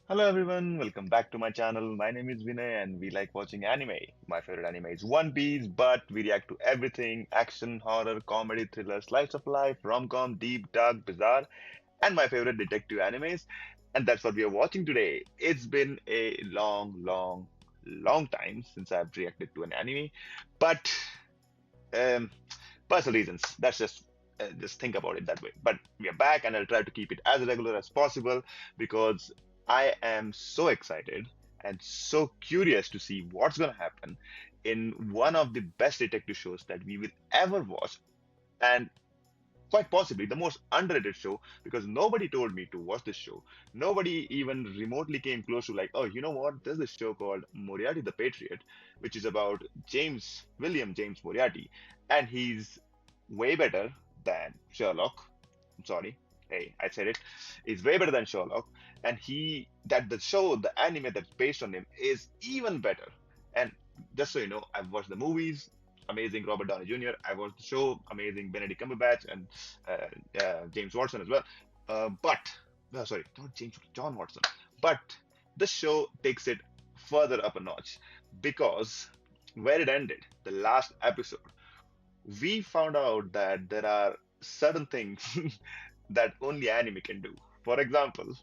Hello everyone, welcome back to my channel. My name is Vinay and we like watching anime. My favorite anime is One Piece, but we react to everything action, horror, comedy, thriller, slice of life, rom-com, deep, dark, bizarre, and my favorite detective animes. And that's what we are watching today. It's been a long time since I've reacted to an anime, but um, personal reasons. That's just think about it that way. But we are back, and I'll try to keep it as regular as possible because I am so excited and so curious to see what's gonna happen in one of the best detective shows that we will ever watch, and quite possibly the most underrated show because nobody told me to watch this show. Nobody even remotely came close to like, oh, you know what? There's this show called Moriarty the Patriot, which is about William James Moriarty, and he's way better than Sherlock. I'm sorry. Hey, I said it. He's way better than Sherlock, and the show, the anime that's based on him, is even better. And just so you know, I've watched the movies, amazing Robert Downey Jr. I watched the show, amazing Benedict Cumberbatch and James Watson as well. But no, sorry, not John Watson. But this show takes it further up a notch because where it ended, the last episode, we found out that there are certain things that only anime can do. For example,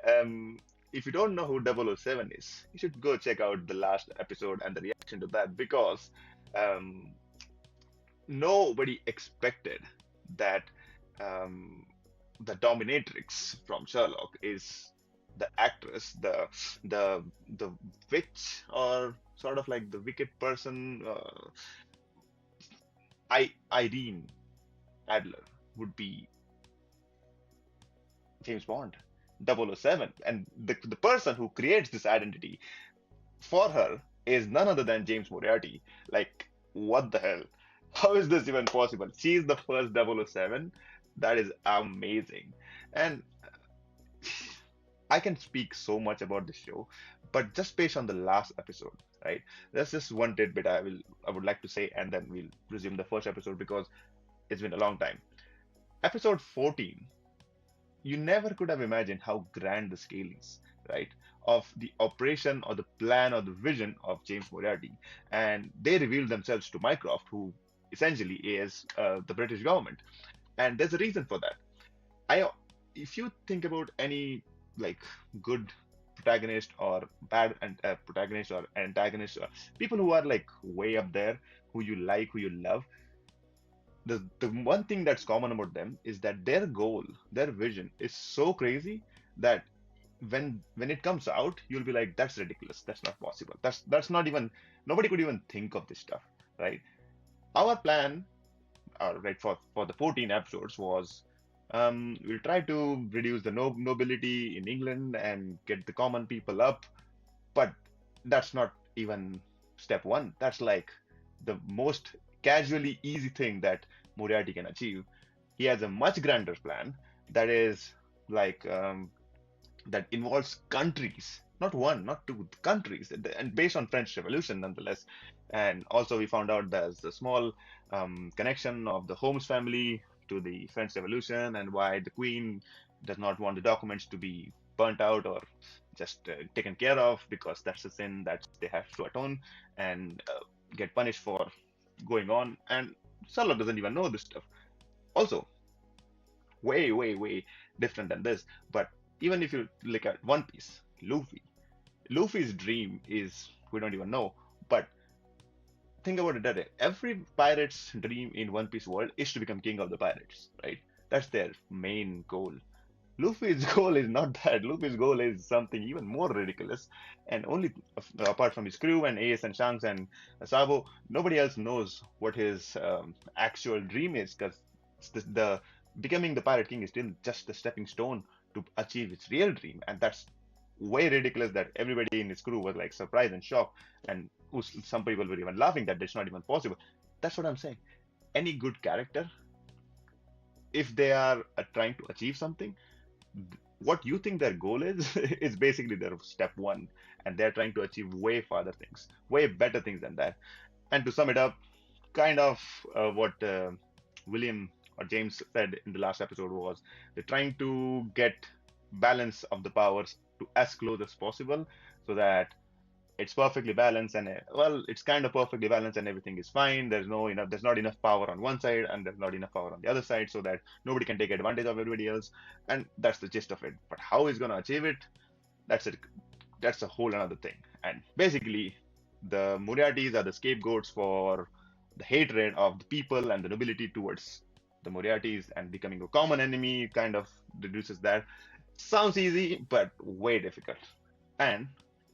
um, if you don't know who 007 is, you should go check out the last episode and the reaction to that because um, nobody expected that um, the dominatrix from Sherlock is the actress, the the witch, or sort of like the wicked person. Irene Adler would be James Bond, 007, and the person who creates this identity for her is none other than James Moriarty. Like, what the hell? How is this even possible? She's the first 007. That is amazing. And I can speak so much about the show, but just based on the last episode, right? There's just one tidbit I would like to say, and then we'll resume the first episode because it's been a long time. Episode 14, you never could have imagined how grand the scale is, right? Of the operation or the plan or the vision of James Moriarty. And they revealed themselves to Mycroft, who essentially is the British government. And there's a reason for that. I, if you think about any like good protagonist or bad protagonist or antagonist or people who are like way up there, who you like, who you love, the one thing that's common about them is that their goal, their vision is so crazy that when it comes out, you'll be like, that's ridiculous. That's not possible. That's not even nobody could even think of this stuff, right? Our plan, right, for the 14 episodes was we'll try to reduce the nobility in England and get the common people up, but that's not even step one. That's like the most casually easy thing that Moriarty can achieve. He has a much grander plan that is like that involves countries, not one, not two, countries, and based on French Revolution nonetheless. And also, we found out there's a small connection of the Holmes family to the French Revolution and why the Queen does not want the documents to be burnt out or just taken care of because that's a sin that they have to atone and get punished for going on. And Sherlock doesn't even know this stuff. Also, way different than this. But even if you look at One Piece, Luffy's dream is we don't even know. But think about it that way. Every pirate's dream in One Piece world is to become king of the pirates, right? That's their main goal. Luffy's goal is not that. Luffy's goal is something even more ridiculous. And only apart from his crew and Ace and Shanks and Sabo, nobody else knows what his actual dream is because the becoming the Pirate King is still just the stepping stone to achieve his real dream. And that's way ridiculous that everybody in his crew was like surprised and shocked. And some people were even laughing that it's not even possible. That's what I'm saying. Any good character, if they are trying to achieve something, what you think their goal is is basically their step one, and they're trying to achieve way farther things, way better things than that. And to sum it up, kind of what William or James said in the last episode was they're trying to get balance of the powers to as close as possible, so that it's perfectly balanced, and well, it's kind of perfectly balanced and everything is fine. There's not enough power on one side and there's not enough power on the other side, so that nobody can take advantage of everybody else. And that's the gist of it. But how he's gonna achieve it, that's it. That's a whole another thing. And basically, the Moriartys are the scapegoats for the hatred of the people and the nobility towards the Moriartys, and becoming a common enemy kind of reduces that. Sounds easy, but way difficult. And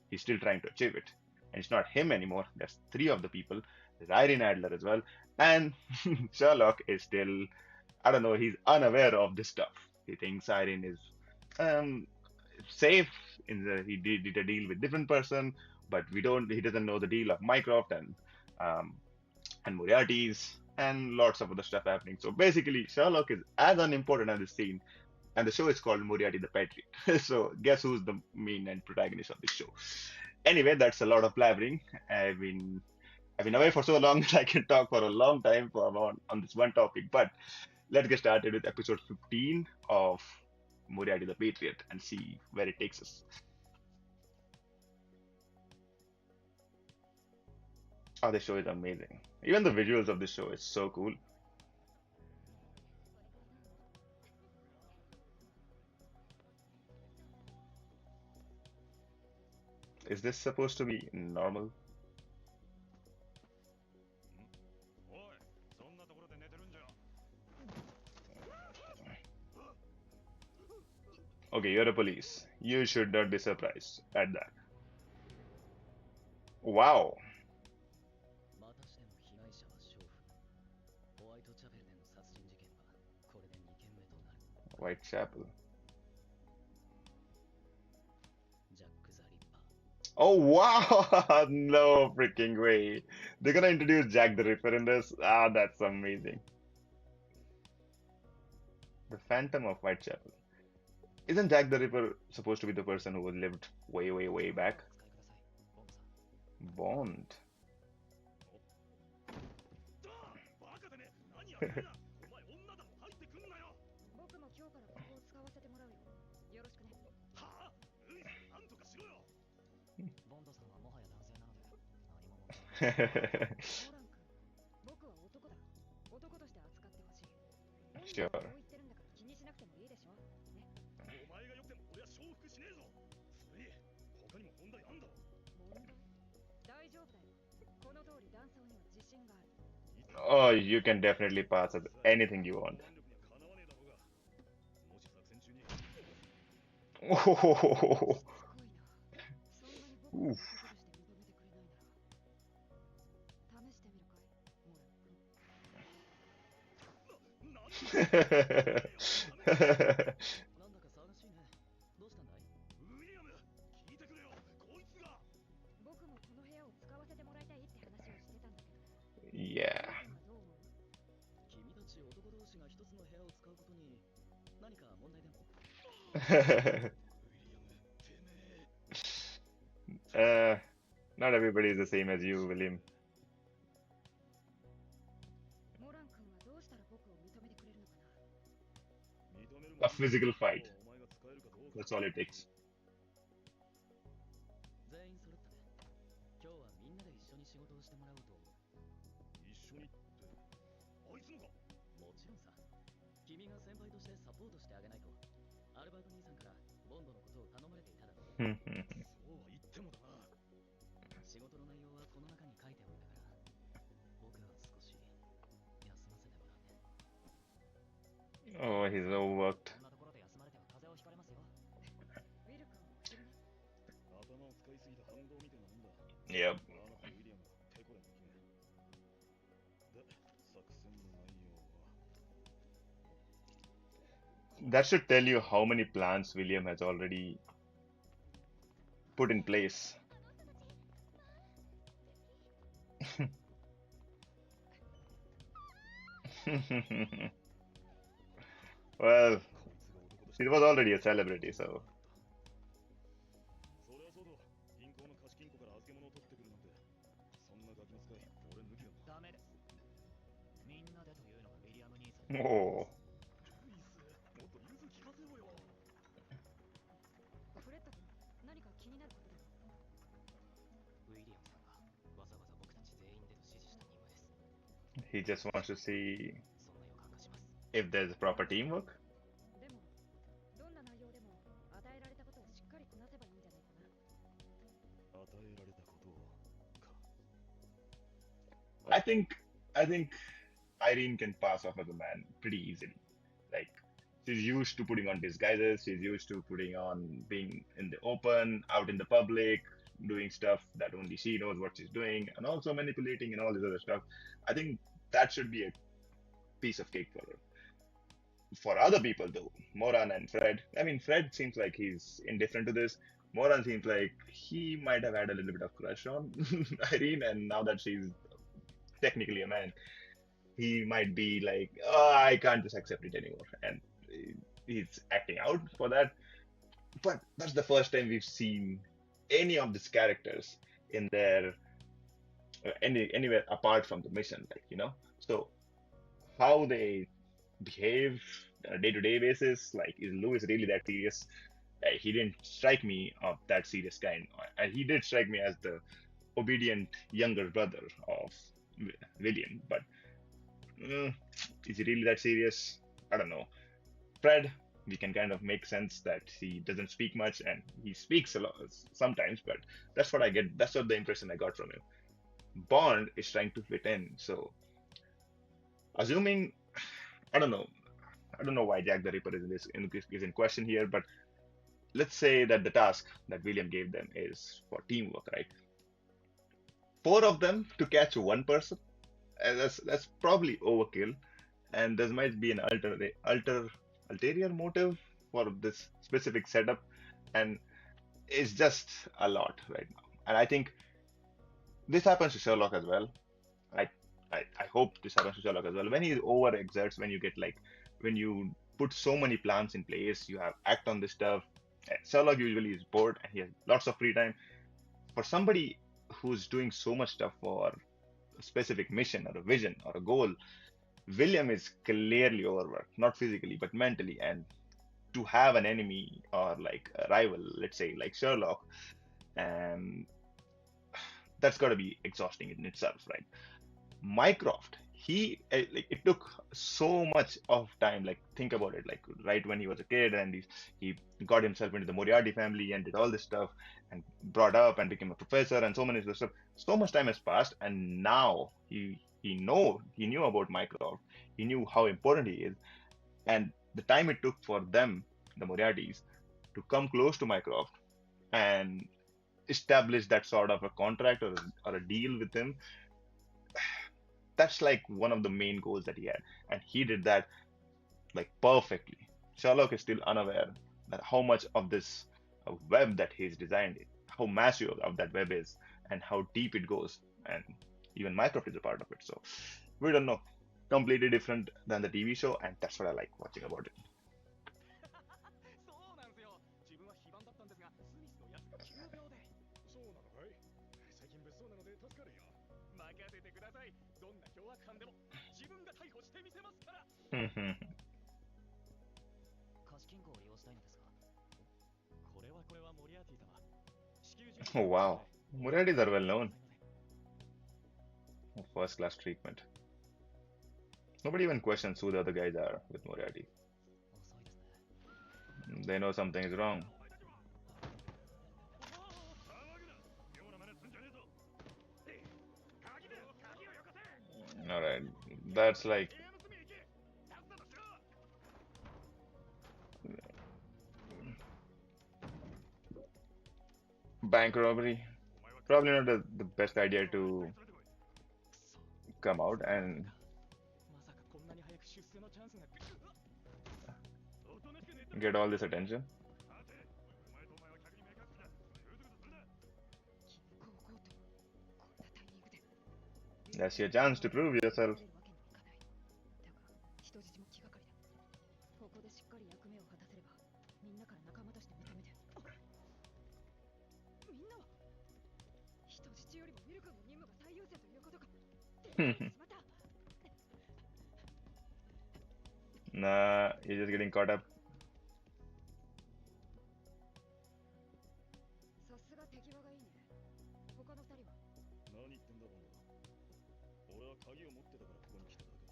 he's still trying to achieve it. And it's not him anymore. There's three of the people. There's Irene Adler as well. And Sherlock is still, I don't know, he's unaware of this stuff. He thinks Irene is um, safe. He did a deal with different person, but he doesn't know the deal of Mycroft um, and Moriarty's and lots of other stuff happening. So basically, Sherlock is as unimportant as this scene, and the show is called Moriarty the Patriot. So guess who's the main and protagonist of this show? Anyway, that's a lot of blabbering. I've been I've been away for so long that I can talk for a long time on this one topic. But let's get started with episode 15 of Moriarty the Patriot and see where it takes us. Oh, this show is amazing. Even the visuals of this show is so cool. Is this supposed to be normal? Okay, you're a police. You should not be surprised at that. Wow, またしても被害者は娼婦。ホワイトチャペルでの殺人事件はこれで2件目となる。Whitechapel. ジャック・ザ・リッパー。Oh wow! No freaking way. They're gonna introduce Jack the Ripper in this. Ah, that's amazing. The Phantom of Whitechapel. Isn't Jack the Ripper supposed to be the person who lived way, way, way これを back? お使いください、ボンドさん。Bond. バカでね、何やってんだお前女だろ、入ってくんなよ。僕も今日からここを使わせてもらうよ。よろしくね。はあ、なんとかしろよ。ボンドさんはもはや男性なので何も問題ない。モラン君、僕は男だ。男として扱ってほしい。女 Sure. はそう言ってるんだから気にしなくてもいいでしょ。ね。お前が良くても俺は承服しねえぞ。それに他にも問題あんだろ。問題？大丈夫だよ。この通り男装には自信がある。Oh, you can definitely pass as anything you want. 能力にはかなわねえだろうが。もし作戦中に。 Oh, すごいな。そんなに僕を oof. 男として認めてくれないなら試してみるかい、モラン君。なんだか騒がしいね。どうしたんだい？ウィリアム、聞いてくれよ。こいつが。僕もこの部屋を使わせてもらいたいって話をしてたんだけど。Yeah. どう思う？君たち男同士が一つの部屋を使うことに何か問題でも？uh, not everybody is the same as you, William. モラン君はどうしたら僕を認めてくれるのかな。 A physical fight. That's all it takes. 全員揃ったね。今日はみんなで一緒に仕事をしてもらおうと思う。一緒にってあいつのか？もちろんさ。君が先輩としてサポートしてあげないと。アルバート兄さんからボンドのことを頼まれていただろう。そうは言ってもだな。仕事の内容はこの中に書いておいたから、僕は少し休ませてもらうね。 Oh, he's overworked. こんなところで休まれては風邪をひかれますよ。ウィル君を知るね。頭を使いすぎた反動みたいなもんだ。 Yep. ウィリアムは手これも決め。で、作戦の内容は。 That should tell you how many plans William has already put in place. Well, she was already a celebrity, so. そりゃそうだ。銀行の貸金庫から預け物を取ってくるなんて。そんなガキの使い、俺抜きだもん。ダメです。みんなでというのがウィリアム兄さん。 Oh. ルイス、もっと融通聞かせろよ。He just wants to see そんな予感がします。 if there's proper teamwork. でもどんな内容でも与えられたことをしっかりこなせばいいんじゃないかな。与えられたことをか。 I think I think Irene can pass off as a man pretty easily. Like she's used to putting on disguises, she's used to putting on being in the open, out in the public, doing stuff that only she knows what she's doing, and also manipulating and all this other stuff. I think that should be a piece of cake for her. For other people though, Moran and Fred, I mean Fred seems like he's indifferent to this. Moran seems like he might have had a little bit of crush on Irene, and now that she's technically a man, he might be like, oh, I can't just accept it anymore, and he's acting out for that. But that's the first time we've seen any of these characters in their anywhere apart from the mission, like So how they behave on a day-to-day basis, like is Lewis really that serious? He didn't strike me of that serious kind, and he did strike me as the obedient younger brother of William, but is he really that serious? I don't know. Fred, we can kind of make sense that he doesn't speak much and he speaks a lot sometimes, but that's what I get. That's what the impression I got from him. Bond is trying to fit in, so assuming, I don't know, I don't know why Jack the Ripper is in question here, but let's say that the task that William gave them is for teamwork, right? Four of them to catch one person, that's probably overkill, and there might be an ulterior motive for this specific setup, and it's just a lot right now. And I think this happens to Sherlock as well. I I hope this happens to Sherlock as well. When he overexerts, when you get like when you put so many plans in place, you have act on this stuff. Sherlock usually is bored and he has lots of free time. For somebody who's doing so much stuff for a specific mission or a vision or a goal, William is clearly overworked, not physically but mentally. And to have an enemy or like a rival, let's say like Sherlock, and that's got to be exhausting in itself, right? Mycroft, he like it took so much of time. Like think about it, like right when he was a kid and he got himself into the Moriarty family and did all this stuff and brought up and became a professor and so many other stuff. So much time has passed, and now he knew about Mycroft. He knew how important he is, and the time it took for them, the Moriartys, to come close to Mycroft and establish that sort of a contract or a deal with him, that's like one of the main goals that he had, and he did that like perfectly. Sherlock is still unaware that how much of this web that he's designed, how massive of that web is, and how deep it goes, and even Mycroft is a part of it. So we don't know. Completely different than the TV show, and that's what I like watching about it. そうなんですよ。自分は非番だったんですが、スミスのやつが急病で。そうなのかい？最近物騒なので助かるよ。任せてください。どんな凶悪犯でも自分が逮捕してみせますから。貸金庫を利用したいのですが。これはモリアーティ様。至急準備 Oh をお願い。wow, Moriartys are well known. First class treatment. Nobody even questions who the other guys are with Moriarty. 遅いですね。 They know something is wrong. Alright, that's like bank robbery. Probably not the best idea to come out and まさかこんなに早く出世のチャンスが来る。 get all this attention. 銀行強盗、こんなタイミングで。 That's your chance to prove yourself. だが人質も気がかりだ。ここでしっかり役目を果たせれば、みんなから仲間として認めて。みんなは人質よりもウィル君の任務が最優先ということか。また。 Nah, you're just getting caught up. さすが手際がいいね。他の二人は。何言ってんだボンド。俺は鍵を持ってたからここに来ただけだ。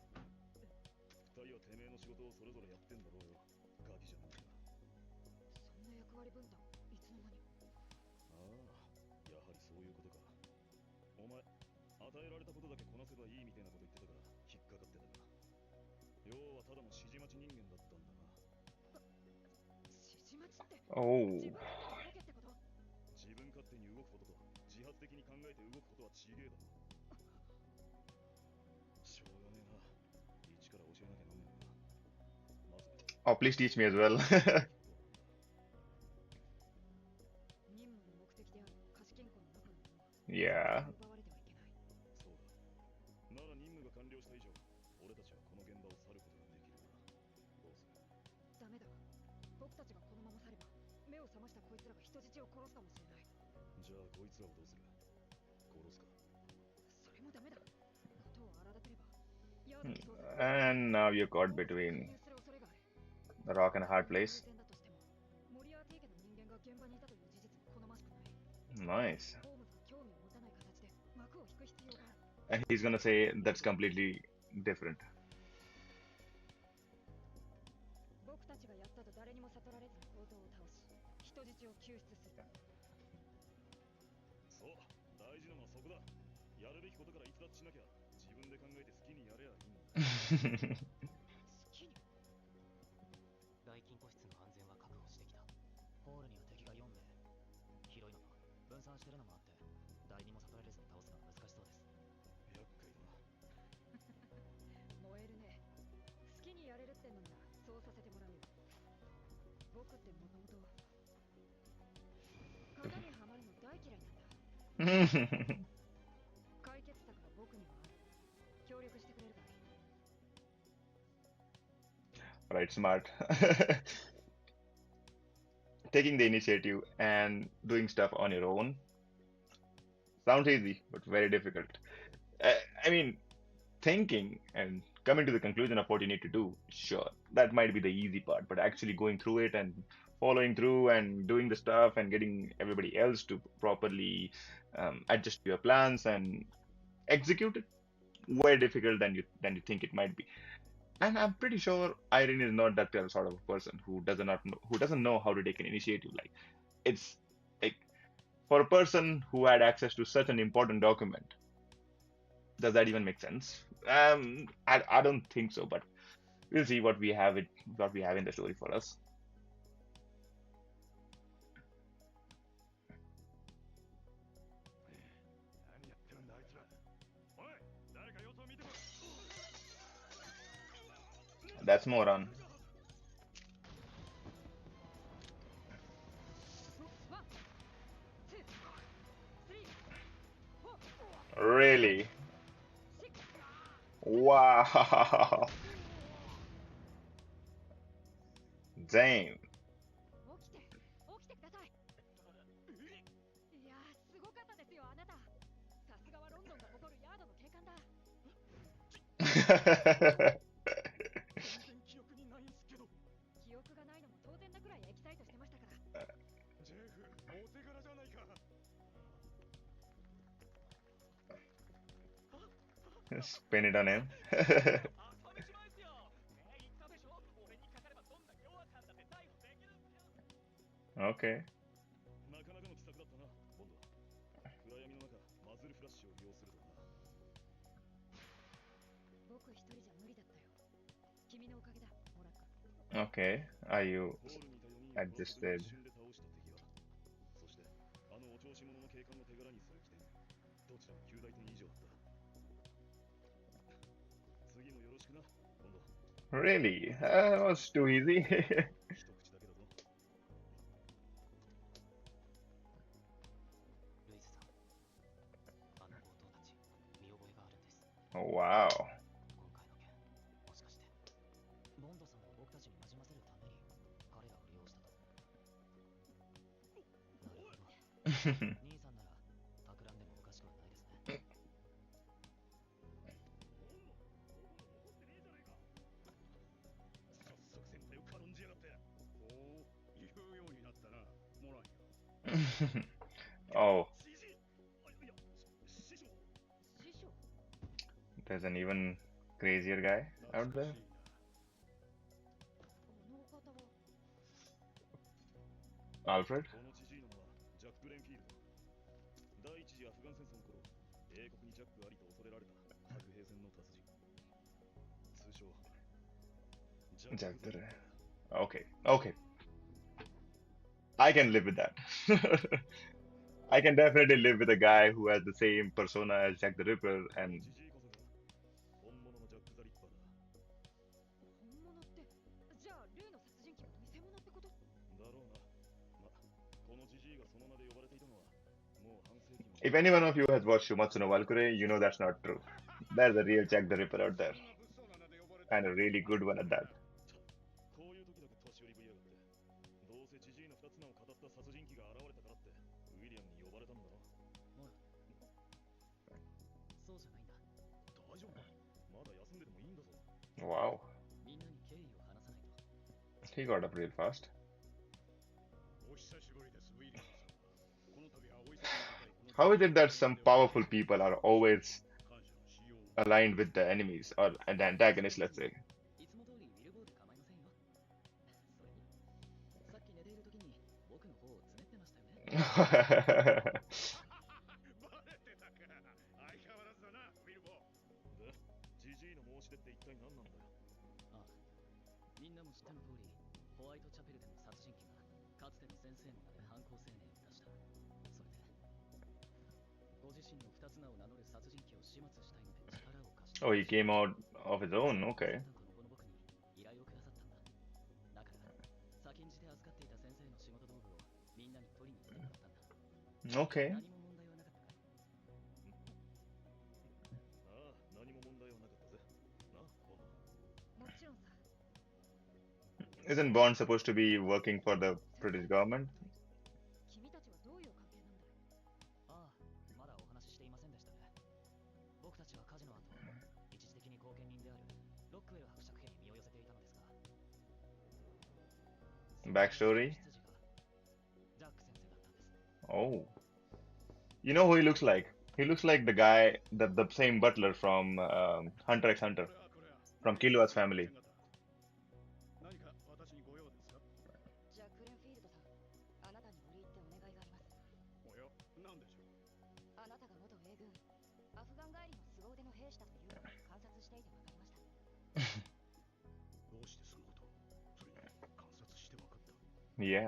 二人はてめえの仕事をそれぞれやってんだろうよ。ガキじゃねえか。そんな役割分担いつの間に。ああ、やはりそういうことか。お前、与えられたことだけこなせばいいみたいなこと言ってたから引っかかってたな。要はただの指示待ち人間だったんだな。指示待ちってOh. 自分勝手に動けってこと？自分勝手に動くことと自発的に考えて動くことは違えだろ。しょうがねえな。一から教えなきゃなんねえな。まず Oh, please teach me as well. 任務の目的である貸金庫の中のものは Yeah. 奪われてはいけない。そうだ。なら任務が完了した以上、俺たちはこの現場を去ることができるな。どうする？ダメだ。僕たちがこのまま去れば目を覚ましたこいつらが人質を殺すかもしれない。じゃあこいつらをどうする？殺すか？それもダメだ。ことを荒立てればヤードの捜査 And now you're caught が between 介入する恐れがある。 the rock and a hard place. 偶然だとしてもモリアーティ家の人間が現場にいたという事実も好ましくない。 Nice. ホームズが興味を持たない形で幕を引く必要がある。 And he's gonna say that's completely different. 僕たちがやったと誰にも悟られずに強盗を倒し人質を救出する。そう、大事なのはそこだ。やるべきことから逸脱しなきゃ自分で考えて好きにやればいいんだ。好きに。大金庫室の安全は確保してきた。ホールには敵が4名。広いのと分散してるのもあって誰にも悟られずに倒すのは難しそうです。厄介だな。燃えるね。好きにやれるってのならそうさせてもらうよ。僕ってもともと型にはまるの大嫌いなんだ。解決策が僕にはある。協力してくれるかい？ Right, smart. Taking the initiative and doing stuff on your own sounds easy, but very difficult. I mean, thinking and coming to the conclusion of what you need to do, sure, that might be the easy part, but actually going through it and following through and doing the stuff and getting everybody else to properly adjust your plans and execute it, way difficult than you think it might be. And I'm pretty sure Irene is not that sort of a person who doesn't know how to take an initiative. Like it's like for a person who had access to such an important document, does that even make sense? I don't think so, but we'll see what we have in the story for us. 何やってるんだあいつら。おい、誰か様子を見てこい。 That's Moran. ワン、ツー、スリー、フォー、 Really? シックス。 Wow. Damn. 起きてください。いやー、すごかったですよあなた。さすがはロンドンが誇るヤードの警官だ。全然記憶にないんすけど。記憶がないのも当然なくらいエキサイトしてましたから。ジェフ、お手柄じゃないか。 Spin it on him. 朝飯前ですよ。ねえ言ったでしょ。俺にかかればどんな凶悪犯だって逮捕できるんですよ。 Okay. なかなかの奇策だったな、ボンド。暗闇の中、マズルフラッシュを利用するとはな。僕一人じゃ無理だったよ。君のおかげだ、モラック。 Okay. Are you ホールにいた4人を adjusted? 一瞬で倒した敵は、そしてあのお調子者の警官の手柄にする起点、どちらも9大点以上だった。次もよろしくな、ボンド。 Really? That was too easy. 一口だけだぞ。ルイズさん、あの強盗たち見覚えがあるんです。 Wow. 今回の件、もしかしてボンドさんを僕たちに馴染ませるために彼らを利用したと。なるほど。兄さんなら企んでもおかしくはないですね。早速先輩を軽んじやがって。おお、言うようになったな、モランよ。 Oh, 師匠。いや、師匠。師匠。There's an even crazier guy out there. このお方は Alfred? このジジイの名はジャック・レンフィールド。第一次アフガン戦争の頃、英国にジャックありと恐れられた白兵戦の達人。通称ジャッ Jack ク・ the ザ・リッ Ripper. Okay, okay. I can live with that. I can definitely live with a guy who has the same persona as Jack the Ripper パー。この and ジジイこそが本物のジャック・ザ・リッパーだ。本物ってじゃあ例の殺人鬼は偽物ってこと？だろうな。ま、このジジイがその名で呼ばれていたのはもう半世紀も if any one of you has watched Shumatsu no Valkyrie, you know that's not true. There's a real Jack the Ripper out there. And a really good one at that. こういう時だけ年寄りぶりやがって。どうせジジイの二つ名を語った殺人鬼が現れたからってウィリアムに呼ばれたんだろ。モラそうじゃないんだ。大丈夫か？まだ休んでてもいいんだぞ。 Wow. みんなに敬意を話さないと。 He got up real fast. お久しぶりです、ウィリアムさん。この度はお忙しい中、 How is it that some powerful people are always 感謝のしよう。 aligned with the enemies or the antagonists, let's say? いつも通りウィルボーで構いませんよ。それに、さっき寝ている時に僕の方をつねってましたよね。バレてたか。相変わらずだな、ウィルボー。で、ジジイの申し出って一体何なんだよ。ああ、みんなも知っての通り、ホワイトチャペルでの殺人鬼がかつての先生の名で犯行声明を出した。それで、ご自身の二つ名を名乗る殺人鬼を始末したいので力を貸して。 Oh, he came out of his own. Okay. この僕に依頼をくださったんだ。だから、先んじて預かっていた先生の仕事道具をみんなに取りに行ってもらったんだ。 Okay. 何も問題はなかったか？ああ、何も問題はなかったぜ。な、ボン。もちろんさ。 Isn't Bond supposed to be working for the British government? 君たちはどういう関係なんだい？ああ、まだお話ししていませんでしたね。僕たちは火事の後、一時的に後見人であるロックウェル伯爵家に身を寄せていたのですが。 Backstory? 執事がジャック先生だったんです。 Oh. You know who he looks like? He looks like the guy, the same butler from Hunter x Hunter, これはこれは。 from Killua's family. 何か私にご用ですか？ジャック・レンフィールドさん、あなたに折り入ってお願いがあります。おや、何でしょう。あなたが元米軍、アフガン帰りの凄腕の兵士だというのを観察していて分かりました。どうしてそのことを、それに観察して分かった。 Yeah. という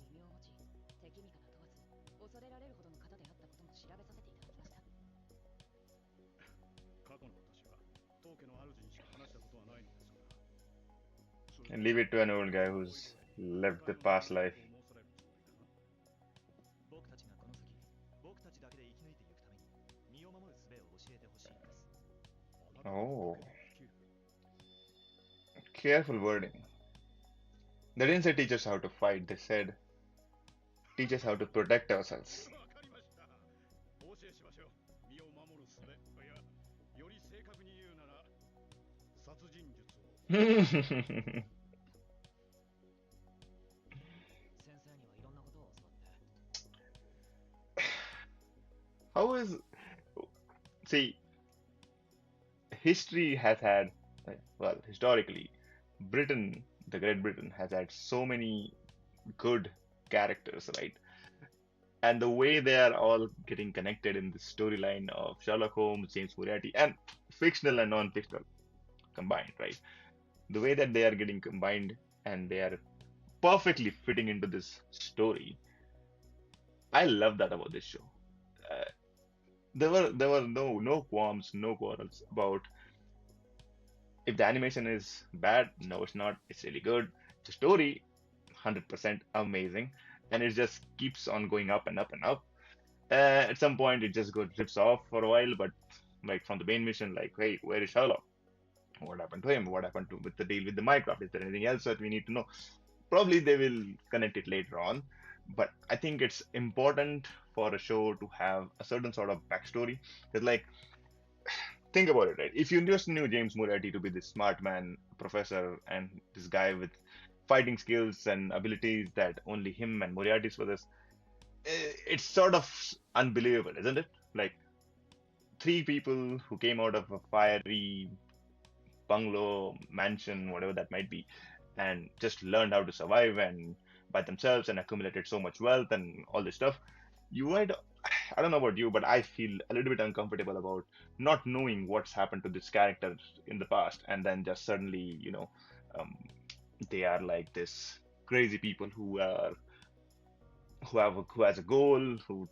異名を持ち、敵味方問わず、恐れられるほどの方であったことも調べさせていただきました。過去の私は当家の主にしか話したことはないのですが。 And leave it to an old guy who's lived the past life. 僕たちがこの先、僕たちだけで生き抜いていくために身を守る術を教えてほしいんです。 Oh. Careful wording. They didn't say teach us how to fight, they said teach us how to protect ourselves. わかりました。お教えしましょう。身を守る術。いや、より正確に言うなら、殺人術を。 先生にはいろんなことを教わって。 How is. See, history has had. Well, historically, Britain, the Great Britain, has had so many good characters, right? And the way they are all getting connected in the storyline of Sherlock Holmes, James Moriarty, and fictional and non-fictional combined, right? The way that they are getting combined and they are perfectly fitting into this story. I love that about this show. Uh, there were no qualms, no quarrels about if the animation is bad. No, it's not. It's really good. The story, 100% amazing, and it just keeps on going up and up and up. At some point, it just goes rips off for a while, but like from the main mission, like, hey, where is Sherlock? What happened to him? What happened to with the deal with the Minecraft? Is there anything else that we need to know? Probably they will connect it later on, but I think it's important for a show to have a certain sort of backstory. Because, like, think about it, right? If you just knew James Moriarty to be this smart man, professor, and this guy with fighting skills and abilities that only him and Moriarty's possess, it's sort of unbelievable, isn't it? Like, three people who came out of a fiery bungalow, mansion, whatever that might be, and just learned how to survive and by themselves and accumulated so much wealth and all this stuff. You might, I don't know about you, but I feel a little bit uncomfortable about not knowing what's happened to this character in the past, and then just suddenly, um, they are like this crazy people who has a goal, who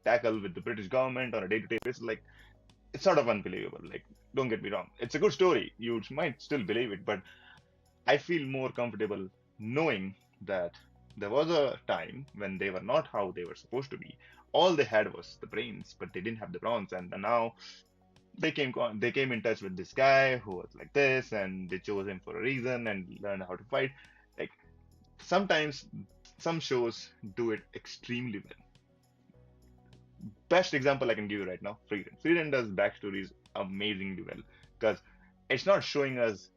tackle with the British government on a day-to-day basis. Like, it's sort of unbelievable. Like, don't get me wrong, it's a good story. You might still believe it, but I feel more comfortable knowing that there was a time when they were not how they were supposed to be. All they had was the brains, but they didn't have the bronze. And now they came in touch with this guy who was like this, and they chose him for a reason and learned how to fight. Like, sometimes some shows do it extremely well. Best example I can give you right now, Frieden. Frieden does backstories amazingly well because it's not showing us,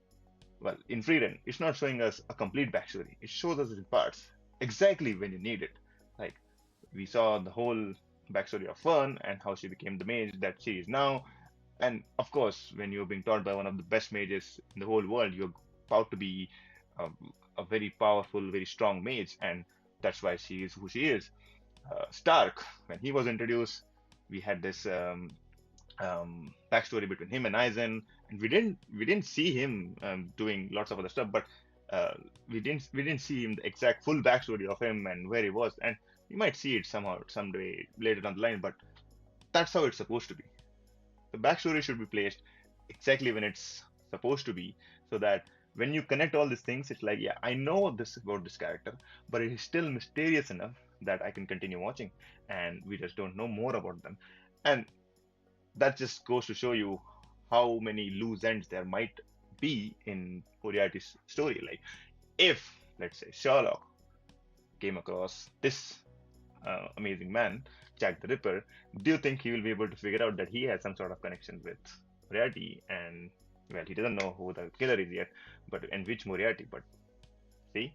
well, in Frieden, it's not showing us a complete backstory. It shows us in parts, exactly when you need it. Like, we saw the whole backstory of Fern and how she became the mage that she is now. And of course, when you're being taught by one of the best mages in the whole world, you're about to be um, a very powerful, very strong mage, and that's why she is who she is. Stark, when he was introduced, we had this backstory between him and Aizen, and we didn't see him doing lots of other stuff, but uh, we didn't see him the exact full backstory of him and where he was, and you might see it somehow someday later down the line, but that's how it's supposed to be. The backstory should be placed exactly when it's supposed to be, so that when you connect all these things, it's like, yeah, I know this about this character, but it is still mysterious enough that I can continue watching, and we just don't know more about them. And that just goes to show you how many loose ends there might be in Moriarty's story. Like, if, let's say, Sherlock came across this amazing man, Jack the Ripper, do you think he will be able to figure out that he has some sort of connection with Moriarty? And, well, he doesn't know who the killer is yet, but and which Moriarty. But see,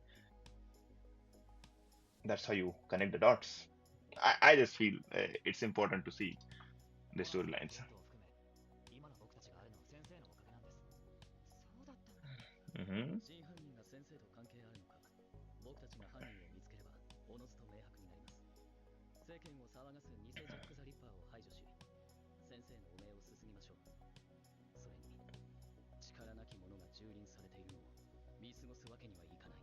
that's how you connect the dots. I just feel it's important to see the storylines. 今の僕たちがあるのは先生のおかげなんです。そうだったんだ。Hmm. 真犯人が先生と関係あるのか、僕たちが犯人を見つければおのずと明白になります。世間を騒がす偽ジャック・ザ・リッパーを排除し、先生の汚名をすすぎましょう。それに力なき者が蹂躙されているのを見過ごすわけにはいかない。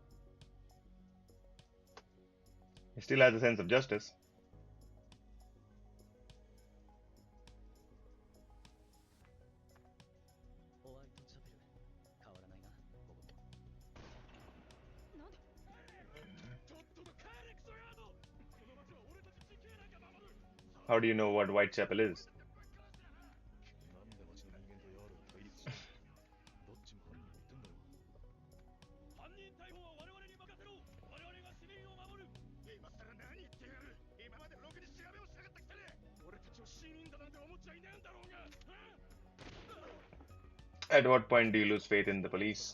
He still has a sense of justice. ホワイトチャペル、変わらないな、ここも。なんでとっとと帰れクソ野郎。この町は俺たち自警団が守る。 How do you know what Whitechapel is? なんで町の人間とヤードが対立してる。どっちも犯人を追ってんだろ。犯人逮捕は我々に任せろ。我々が市民を守る。今さら何言ってやる。今までろくに調べをしなかったくせに。俺たちを市民だなんて思っちゃいねえんだろうが。 At what point do you lose faith in the police?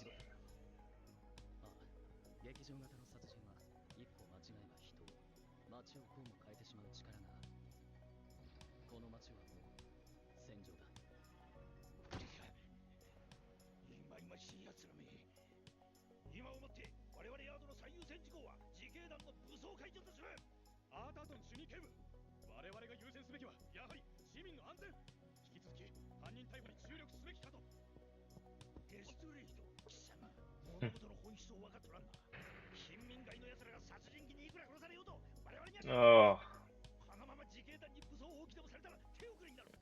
ああ、劇場型の殺人は一歩間違えば人を、街をこうも変えてしまう力がある。この街はもう戦場だ。今々しい奴らめ。今をもって我々ヤードの最優先事項は自警団の武装解除とする。アータートン主任警部、我々が優先すべきはやはり市民の安全。引き続き犯人逮捕に注力すべきかと。ゲストレイド貴様、物事の本質を分かっとらんな。貧民街の奴らが殺人鬼にいくら殺されようと我々には Oh, このまま自警団に武装放棄でもされたら手遅れになる。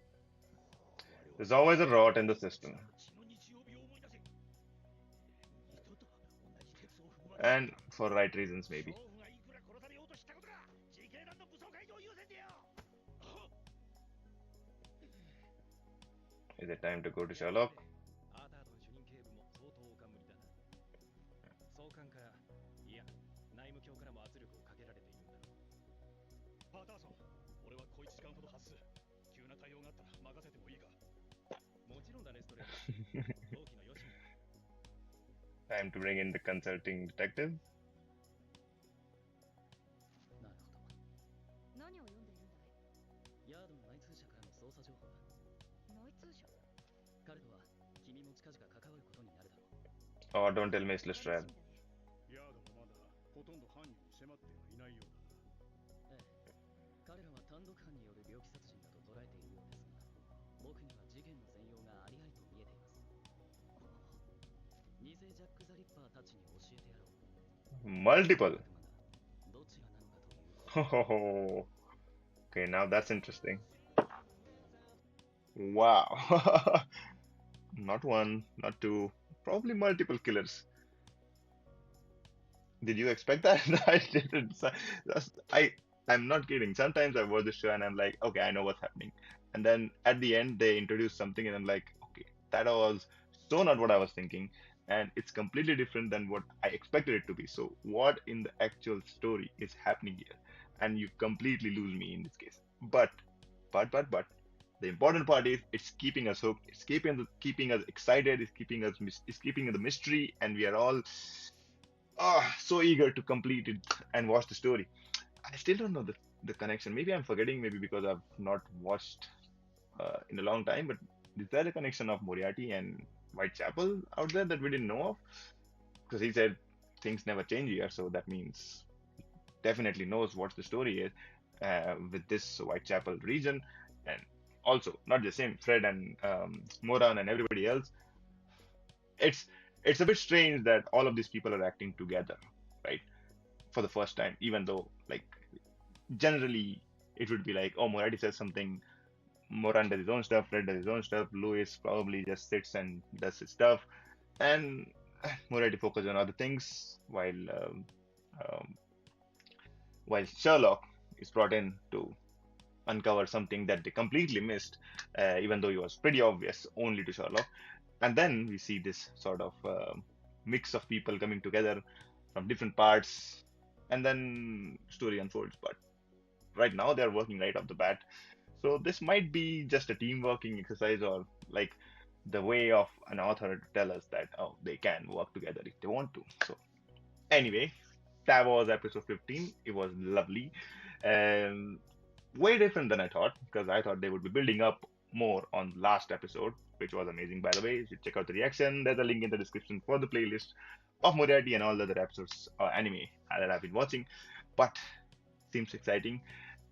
there's always a rot in the system. 血の日曜日を思い出せ。二度と同じ鉄を踏むわけにはい And かん。 for right reasons, maybe. 娼婦がいくら殺されようとしたことが自警団の武装解除を優先でよ。 Is it time to go to Sherlock? アータートン主任警部も相当お冠だな。総監から、いや、内務卿からも圧力をかけられているんだろう。パーターソン、俺は小1時間ほど発す。急な対応があったら任せてもいいか。もちろんだね、ストレート。同期のヨシも。Time to bring in the consulting detective. なるほど。何を読んでいるんだい。ヤードの内通者からの捜査情報だ。彼とは君も近々関わることになるだろう。 Oh, don't tell me it's Lestral. ヤードもまだほとんど犯人に迫ってはいないようだな。ええ、彼らは単独犯による猟奇殺人だと捉えているようですが、僕には事件の全容がありありと見えています。偽ジャック・ザ・リッパーたちに教えてやろう。 Multiple. どちらなのかということ。 Oh, okay, now that's interesting. Wow. Not one, not two, probably multiple killers. Did you expect that? I didn't. I'm not kidding. Sometimes I watch the show and I'm like, okay, I know what's happening. And then at the end, they introduce something and I'm like, okay, that was so not what I was thinking. And it's completely different than what I expected it to be. So, what in the actual story is happening here? And you completely lose me in this case. But, the important part is it's keeping us hooked. It's keeping us excited. It's keeping the mystery, and we are all so eager to complete it and watch the story. I still don't know the connection. Maybe I'm forgetting, maybe because I've not watched in a long time, but is there a connection of Moriarty and Whitechapel out there that we didn't know of? Because he said things never change here, so that means definitely knows what the story is with this Whitechapel region. And also, not just him, Fred and Moran and everybody else. It's it's a bit strange that all of these people are acting together, right? For the first time, even though like generally it would be like, oh, Moriarty says something, Moran does his own stuff, Fred does his own stuff, Lewis probably just sits and does his stuff, and Moriarty focuses on other things um, while Sherlock is brought in to uncover something that they completely missed, even though it was pretty obvious only to Sherlock. And then we see this sort of mix of people coming together from different parts, and then story unfolds. But right now they're working right off the bat, so this might be just a team working exercise, or like the way of an author to tell us that oh, they can work together if they want to. So anyway, that was episode 15. It was lovely and way different than I thought, because I thought they would be building up more on last episode, which was amazing, by the way. You should check out the reaction. There's a link in the description for the playlist of Moriarty and all the other episodes anime that I've been watching. But seems exciting,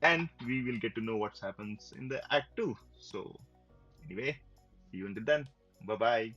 and we will get to know what happens in the Act 2. So anyway, see you until then. Bye bye.